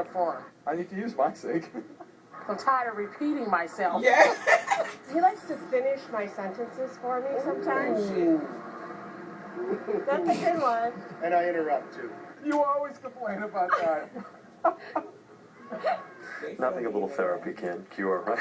there for? I need to use my sink. I'm tired of repeating myself. Yeah. He likes to finish my sentences for me sometimes. That's a good one. And I interrupt too. You always complain about that. Nothing a little therapy can cure, right?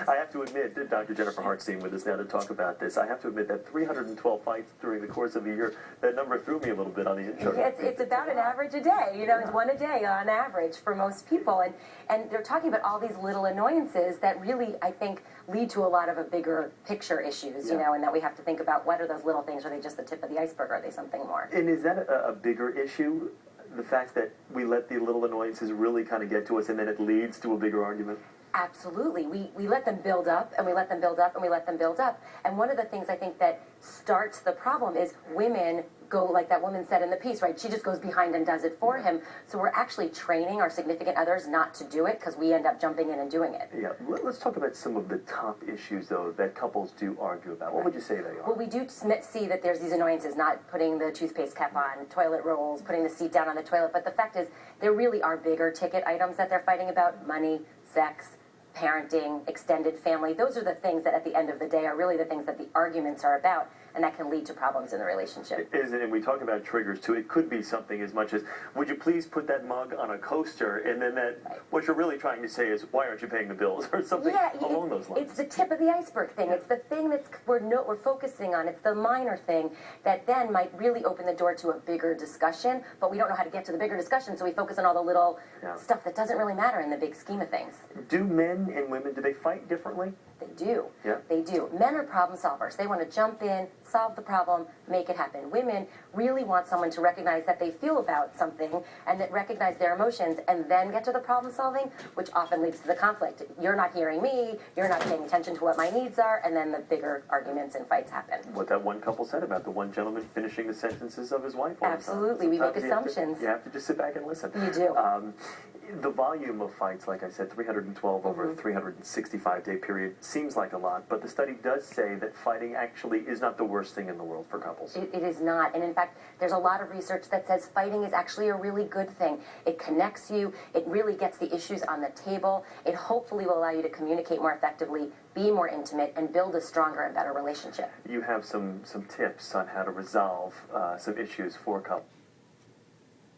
I have to admit, Dr. Jennifer Hartstein with us now to talk about this. I have to admit that 312 fights during the course of a year, that number threw me a little bit on the intro. It's about an average a day. You know, it's one a day on average for most people. And they're talking about all these little annoyances that really, I think, lead to a lot of a bigger picture issues, you know, and that we have to think about what are those little things? Are they just the tip of the iceberg? Or are they something more? And is that a bigger issue? The fact that we let the little annoyances really kind of get to us and then it leads to a bigger argument? Absolutely. We let them build up, and we let them build up, and we let them build up. And one of the things I think that starts the problem is women go, like that woman said in the piece, right? She just goes behind and does it for him. So we're actually training our significant others not to do it because we end up jumping in and doing it. Yeah. Let's talk about some of the top issues, though, that couples do argue about. What would you say they are? Well, we do see that there's these annoyances, not putting the toothpaste cap on, toilet rolls, putting the seat down on the toilet. But the fact is, there really are bigger ticket items that they're fighting about: money, sex, parenting, extended family. Those are the things that at the end of the day are really the things that the arguments are about, and that can lead to problems in the relationship. And we talk about triggers too. It could be something as much as, would you please put that mug on a coaster? And then what you're really trying to say is, why aren't you paying the bills? Or something along those lines. It's the tip of the iceberg thing. It's the thing that's we're focusing on. It's the minor thing that then might really open the door to a bigger discussion, but we don't know how to get to the bigger discussion, so we focus on all the little stuff that doesn't really matter in the big scheme of things. Do men and women, do they fight differently? They do. Yeah. They do. Men are problem solvers. They want to jump in, solve the problem, make it happen. Women really want someone to recognize that they feel about something and that recognize their emotions and then get to the problem solving, which often leads to the conflict. You're not hearing me, you're not paying attention to what my needs are, and then the bigger arguments and fights happen. What that one couple said about the one gentleman finishing the sentences of his wife all the time. Absolutely. We make assumptions. You have to just sit back and listen. You do. The volume of fights, like I said, 312 over a 365-day period seems like a lot, but the study does say that fighting actually is not the worst thing in the world for couples. It is not. And in fact, there's a lot of research that says fighting is actually a really good thing. It connects you. It really gets the issues on the table. It hopefully will allow you to communicate more effectively, be more intimate, and build a stronger and better relationship. You have some tips on how to resolve some issues for couples.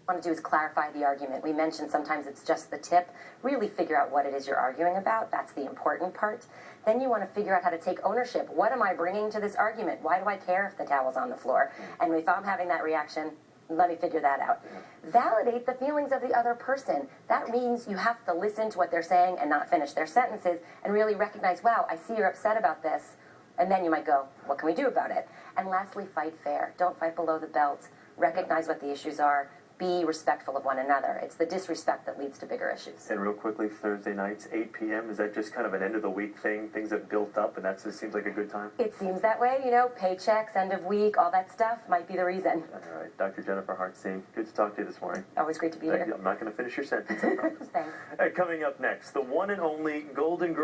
What I want to do is clarify the argument. We mentioned sometimes it's just the tip. Really figure out what it is you're arguing about. That's the important part. Then you want to figure out how to take ownership. What am I bringing to this argument? Why do I care if the towel's on the floor? And if I'm having that reaction, let me figure that out. Validate the feelings of the other person. That means you have to listen to what they're saying and not finish their sentences and really recognize, wow, I see you're upset about this. And then you might go, what can we do about it? And lastly, fight fair. Don't fight below the belt. Recognize what the issues are. Be respectful of one another. It's the disrespect that leads to bigger issues. And real quickly, Thursday nights, 8 p.m., is that just kind of an end-of-the-week thing? Things have built up, and that just seems like a good time? It seems that way, you know, paychecks, end of week, all that stuff might be the reason. All right, Dr. Jennifer Hartstein, good to talk to you this morning. Always great to be here. I'm not going to finish your sentence, I promise. Thanks. Coming up next, the one and only Golden Girl.